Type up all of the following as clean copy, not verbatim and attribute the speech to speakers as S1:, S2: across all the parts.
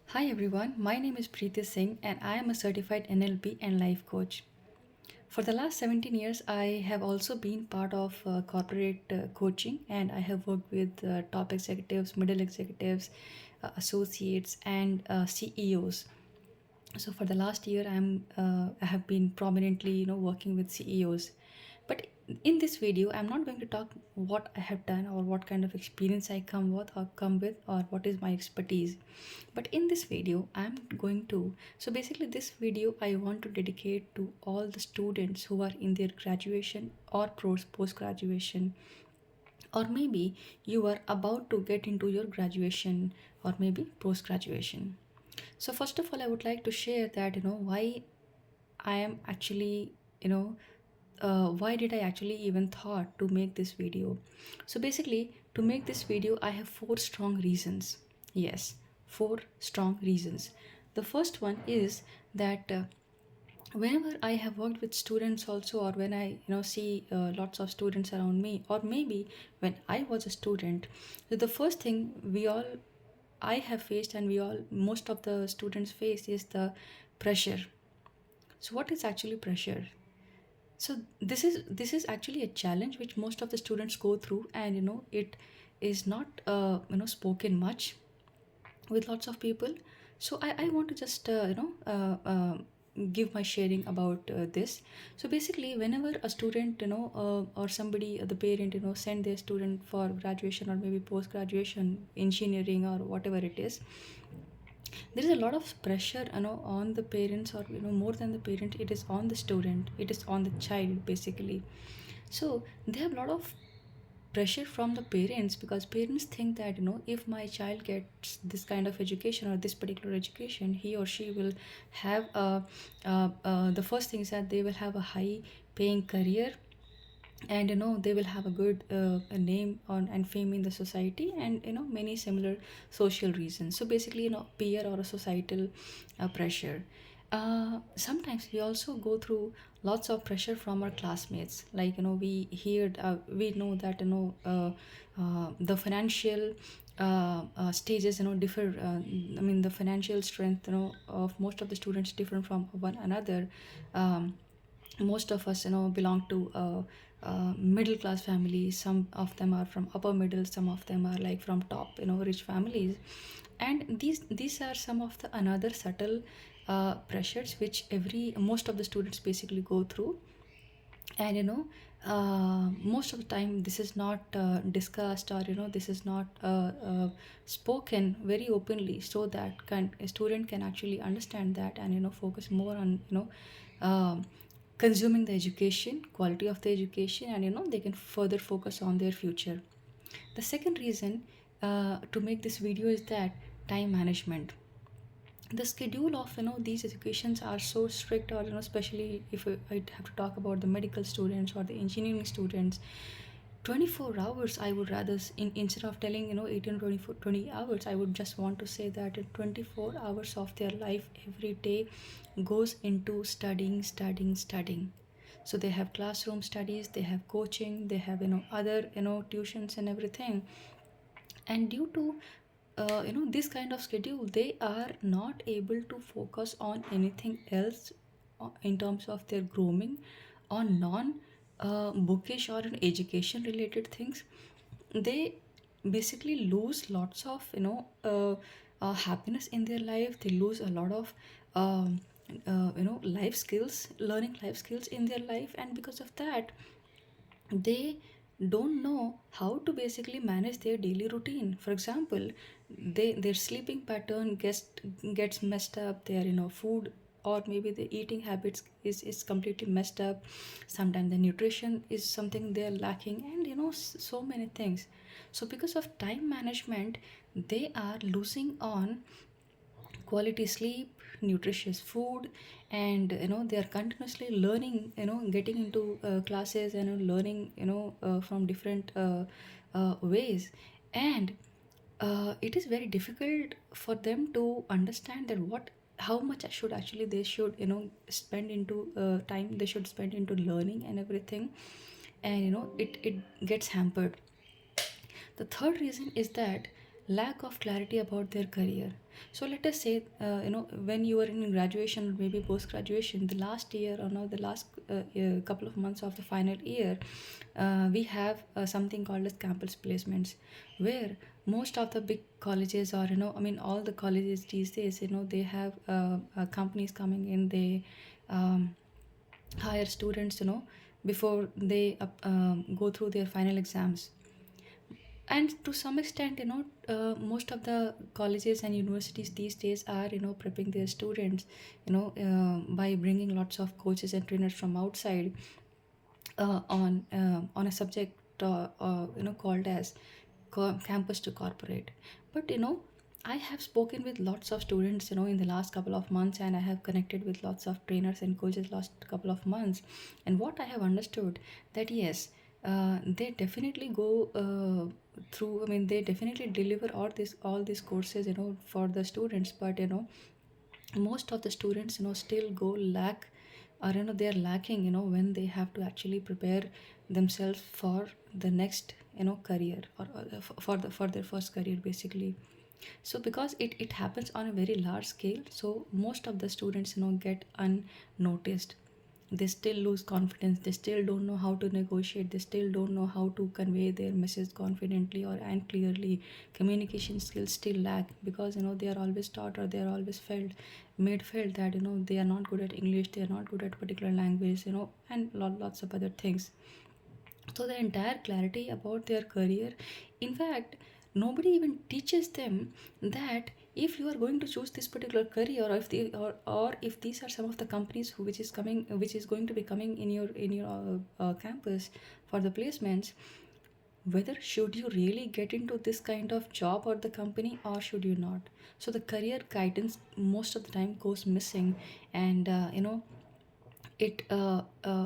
S1: Hi everyone, my name is Preeti Singh and I am a certified NLP and life coach. For the last 17 years, I have also been part of corporate coaching and I have worked with top executives, middle executives, associates, and CEOs. So for the last year, I have been prominently working with CEOs. But in this video, I'm not going to talk what I have done or what kind of experience I come with or what is my expertise. But in this video, I'm going to so basically this video I want to dedicate to all the students who are in their graduation or post graduation, or maybe you are about to get into your graduation or maybe post graduation. So first of all, I would like to share that why I am actually why did I actually even thought to make this video. So basically, to make this video, I have four strong reasons. Yes, four strong reasons. The first one is that whenever I have worked with students also, or when I see lots of students around me, or maybe when I was a student, the first thing we all I have faced, and we all most of the students face, is the pressure. So what is actually pressure? So this is actually a challenge which most of the students go through, and it is not spoken much with lots of people. So I want to just give my sharing about this. So basically, whenever a student or somebody, the parent send their student for graduation or maybe post graduation engineering or whatever it is, there is a lot of pressure on the parents, or more than the parent, it is on the student, it is on the child basically. So they have a lot of pressure from the parents, because parents think that if my child gets this kind of education or this particular education, he or she will have the first thing is that they will have a high paying career, and they will have a good a name on and fame in the society, and many similar social reasons. So basically, peer or a societal pressure. Sometimes we also go through lots of pressure from our classmates, like we know that the financial stages differ. I mean, the financial strength of most of the students different from one another. Most of us belong to middle class families. Some of them are from upper middle, some of them are like from top rich families. And these are some of the another subtle pressures which every most of the students basically go through. And most of the time this is not discussed, or this is not spoken very openly, so that a student can actually understand that and focus more on consuming the education, quality of the education, and they can further focus on their future. The second reason to make this video is that time management. The schedule of these educations are so strict, or especially if I have to talk about the medical students or the engineering students. 24 hours, I would rather instead of telling 18, 24, 20 hours, I would just want to say that 24 hours of their life every day goes into studying, studying, studying. So they have classroom studies, they have coaching, they have other tuitions and everything. And due to this kind of schedule, they are not able to focus on anything else in terms of their grooming on non bookish or education related things. They basically lose lots of happiness in their life. They lose a lot of um, life skills, learning life skills in their life, and because of that they don't know how to basically manage their daily routine. For example, their sleeping pattern gets messed up, their food or maybe the eating habits is completely messed up. Sometimes the nutrition is something they're lacking, and so many things. So because of time management, they are losing on quality sleep, nutritious food, and they are continuously learning, getting into classes and learning from different ways. And it is very difficult for them to understand that what how much I should actually they should spend into time they should spend into learning and everything. And it gets hampered. The third reason is that lack of clarity about their career. So let us say, when you are in graduation or maybe post graduation, the last year or now the last couple of months of the final year, we have something called as campus placements, where most of the big colleges, or all the colleges these days, they have companies coming in. They um, hire students, before they go through their final exams. And to some extent, most of the colleges and universities these days are, prepping their students, by bringing lots of coaches and trainers from outside, on a subject, called as campus to corporate. But I have spoken with lots of students, in the last couple of months, and I have connected with lots of trainers and coaches last couple of months. And what I have understood, that yes, they definitely go through. I mean, they definitely deliver all these courses, for the students. But most of the students, still go lack, or they are lacking, when they have to actually prepare themselves for the next, career, or for their first career, basically. So because it happens on a very large scale, so most of the students, get unnoticed. They still lose confidence, they still don't know how to negotiate, they still don't know how to convey their message confidently or and clearly. Communication skills still lack, because they are always taught, or they are always felt that they are not good at English, they are not good at particular language, and lots of other things. So the entire clarity about their career, in fact, nobody even teaches them that if you are going to choose this particular career, or if these are some of the companies which is going to be coming in your campus for the placements, whether should you really get into this kind of job or the company, or should you not. So the career guidance most of the time goes missing. And it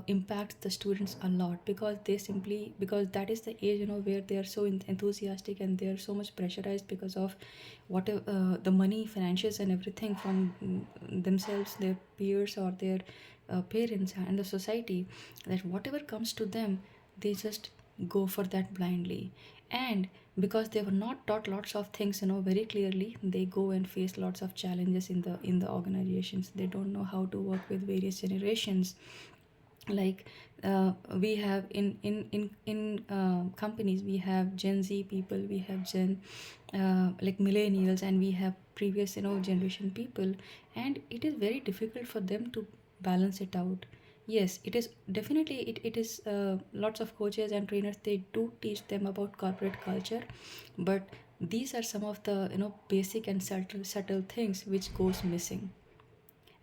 S1: impacts the students a lot, because they simply, because that is the age, where they are so enthusiastic, and they are so much pressurized because of whatever, the money, financials, and everything from themselves, their peers, or their parents and the society, that whatever comes to them, they just go for that blindly. And because they were not taught lots of things, very clearly, they go and face lots of challenges in the organizations. They don't know how to work with various generations. Like, we have in companies, we have Gen Z people, we have Gen like millennials, and we have previous, generation people. And it is very difficult for them to balance it out. Yes, it is definitely, it is, lots of coaches and trainers, they do teach them about corporate culture. But these are some of the, basic and subtle things which goes missing.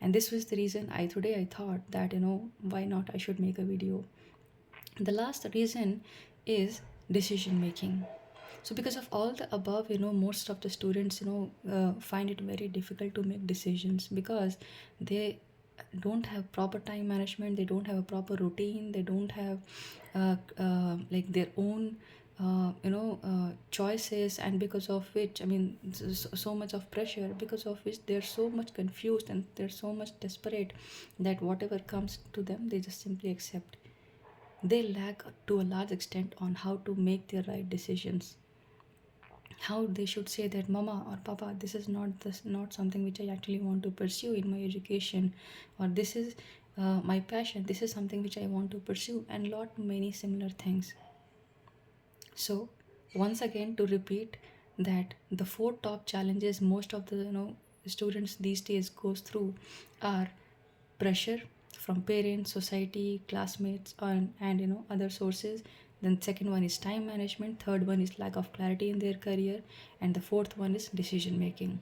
S1: And this was the reason I thought that, why not, I should make a video. The last reason is decision making. So because of all the above, most of the students, find it very difficult to make decisions, because they don't have proper time management, they don't have a proper routine, they don't have like their own choices. And because of which, I mean, so much of pressure, because of which they're so much confused, and they're so much desperate, that whatever comes to them, they just simply accept. They lack to a large extent on how to make their right decisions, how they should say that, mama or papa, this is not something which I actually want to pursue in my education, or this is my passion, this is something which I want to pursue, and lot many similar things. So once again, to repeat, that the four top challenges most of the, students these days goes through are pressure from parents, society, classmates, and other sources. Then second one is time management, third one is lack of clarity in their career, and the fourth one is decision making.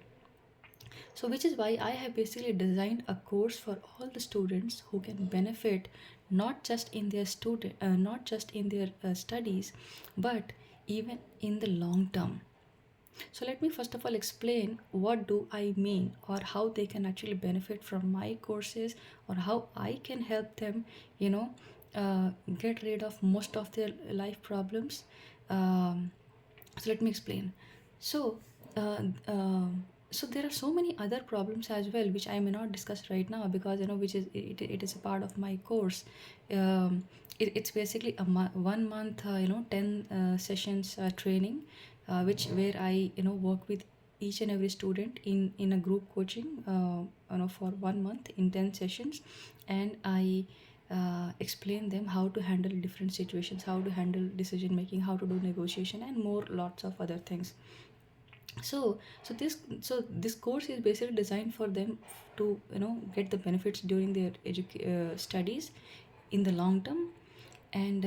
S1: So which is why I have basically designed a course for all the students who can benefit, not just in their not just in their studies, but even in the long term. So let me first of all explain what do I mean, or how they can actually benefit from my courses, or how I can help them, you know, get rid of most of their life problems. Um, so let me explain. So, uh, uh, so there are so many other problems as well, which I may not discuss right now, because which is it is a part of my course. It's basically a 1 month, 10 sessions training, which where I work with each and every student in a group coaching, for 1 month in 10 sessions. And I explain them how to handle different situations, how to handle decision making, how to do negotiation, and more lots of other things. So so this so this course is basically designed for them to get the benefits during their studies in the long term. And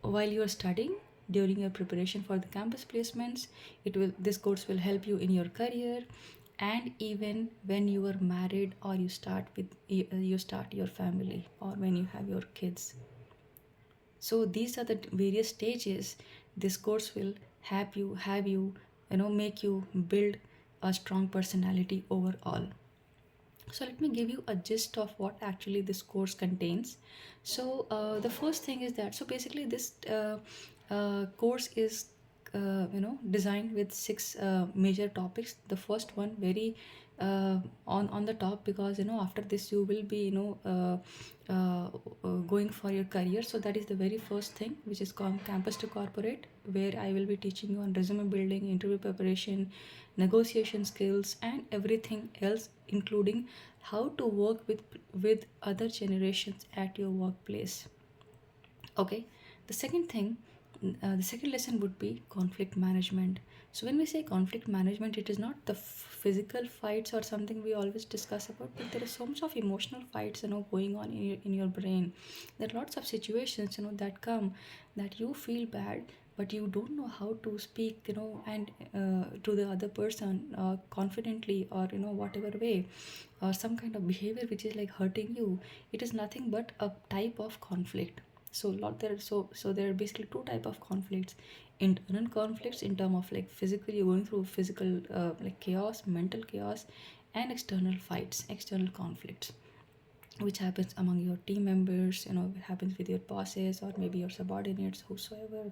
S1: while you are studying, during your preparation for the campus placements, this course will help you in your career. And even when you are married, or you start your family, or when you have your kids. So these are the various stages. This course will have you make you build a strong personality overall. So let me give you a gist of what actually this course contains. So the first thing is that, so basically this course is designed with six major topics. The first one very on the top, because after this you will be going for your career. So that is the very first thing, which is called campus to corporate, where I will be teaching you on resume building, interview preparation, negotiation skills, and everything else, including how to work with other generations at your workplace. Okay. The second lesson would be conflict management. So when we say conflict management, it is not the physical fights or something we always discuss about, but there is so much of emotional fights going on in your brain. There are lots of situations that come, that you feel bad, but you don't know how to speak, and to the other person confidently, or whatever way, or some kind of behavior which is like hurting you. It is nothing but a type of conflict. So there are basically two type of conflicts: internal conflicts, in term of like physically you're going through physical like chaos, mental chaos, and external fights, external conflicts, which happens among your team members, it happens with your bosses, or maybe your subordinates, whosoever.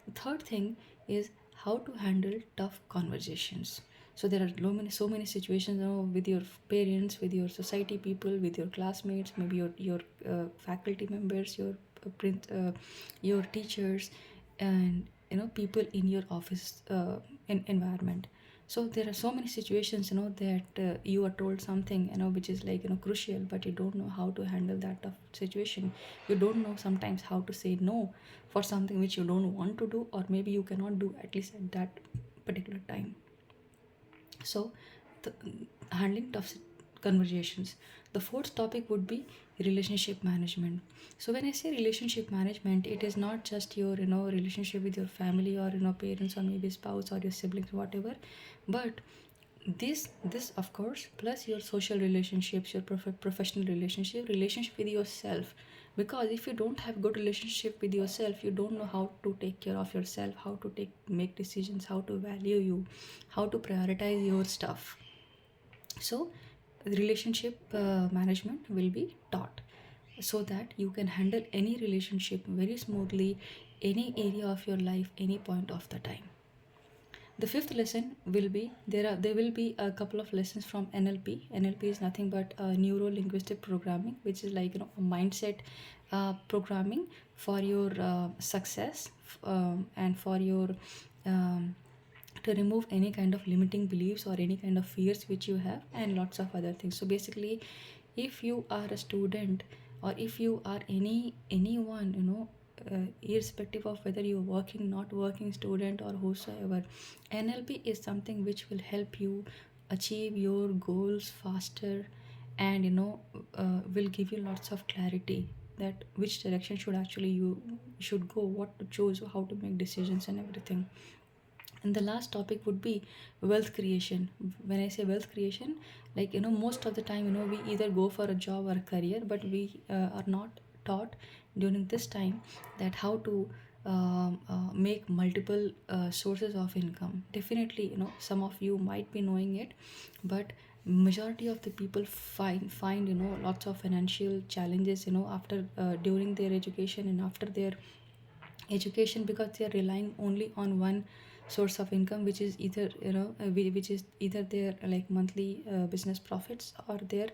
S1: The third thing is how to handle tough conversations. So there are so many situations, with your parents, with your society people, with your classmates, maybe your faculty members, your teachers, and people in your office environment. So there are so many situations, that you are told something, which is like crucial, but you don't know how to handle that tough situation. You don't know sometimes how to say no for something which you don't want to do, or maybe you cannot do, at least at that particular time. So the, handling tough conversations. The fourth topic would be relationship management. So when I say relationship management, it is not just your relationship with your family, or parents, or maybe spouse, or your siblings, whatever, but this of course, plus your social relationships, your professional relationship with yourself. Because if you don't have good relationship with yourself, you don't know how to take care of yourself, how to make decisions, how to value you, how to prioritize your stuff. So relationship management will be taught, so that you can handle any relationship very smoothly, any area of your life, any point of the time. The fifth lesson will be, there will be a couple of lessons from NLP. NLP is nothing but neuro linguistic programming, which is like a mindset programming for your success, and for your um, to remove any kind of limiting beliefs or any kind of fears which you have, and lots of other things. So basically, if you are a student, or if you are anyone, irrespective of whether you're working, not working, student, or whosoever, NLP is something which will help you achieve your goals faster, and will give you lots of clarity, that which direction should actually you should go, what to choose, how to make decisions, and everything. And the last topic would be wealth creation. When I say wealth creation, like most of the time, we either go for a job or a career, but we are not taught during this time that how to make multiple sources of income. Definitely, some of you might be knowing it, but majority of the people find lots of financial challenges, after during their education and after their education, because they are relying only on one source of income, which is either which is either their like monthly business profits, or their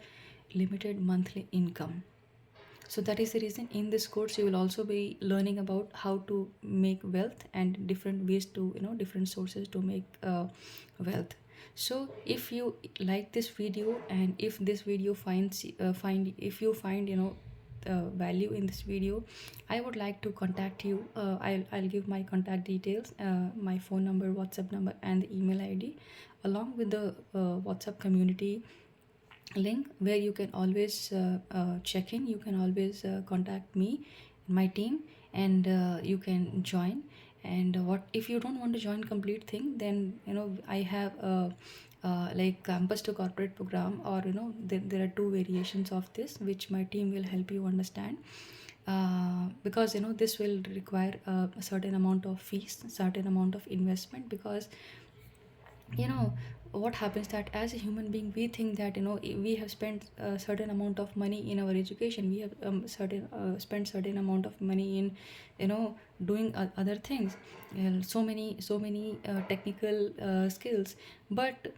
S1: limited monthly income. So that is the reason in this course you will also be learning about how to make wealth and different ways to, different sources to make wealth. So if you like this video, and if this video find if you find, value in this video, I would like to contact you. I'll give my contact details, my phone number, WhatsApp number, and the email ID, along with the WhatsApp community link, where you can always check in. You can always contact me, my team, and you can join. And what if you don't want to join complete thing, then I have a like campus to corporate program, or there are two variations of this which my team will help you understand. Because this will require a certain amount of fees, certain amount of investment, because what happens that as a human being we think that we have spent a certain amount of money in our education, we have certain spent certain amount of money in doing other things, so many technical skills, but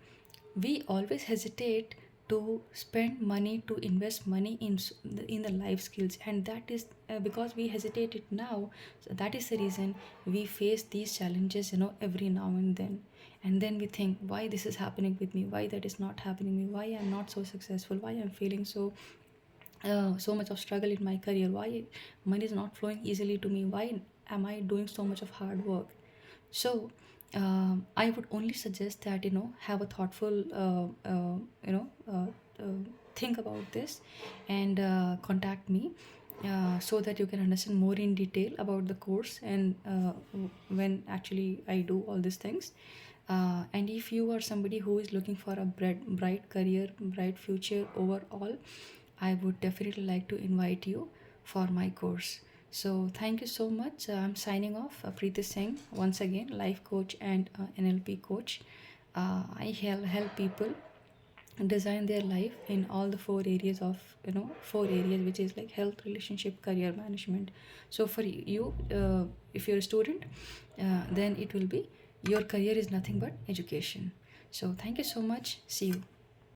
S1: we always hesitate to spend money, to invest money in the life skills, and that is because we hesitate it now. So that is the reason we face these challenges every now and then we think, why this is happening with me, why that is not happening with me, why I'm not so successful, why I'm feeling so much of struggle in my career, why money is not flowing easily to me, why am I doing so much of hard work. So I would only suggest that have a thoughtful think about this, and contact me, so that you can understand more in detail about the course, and when actually I do all these things. And if you are somebody who is looking for a bright career, bright future overall, I would definitely like to invite you for my course. So thank you so much. I'm signing off. Preeti Singh, once again, life coach and NLP coach. I help people design their life in all the four areas, which is like health, relationship, career management. So for you, if you're a student, then it will be your career is nothing but education. So thank you so much. See you.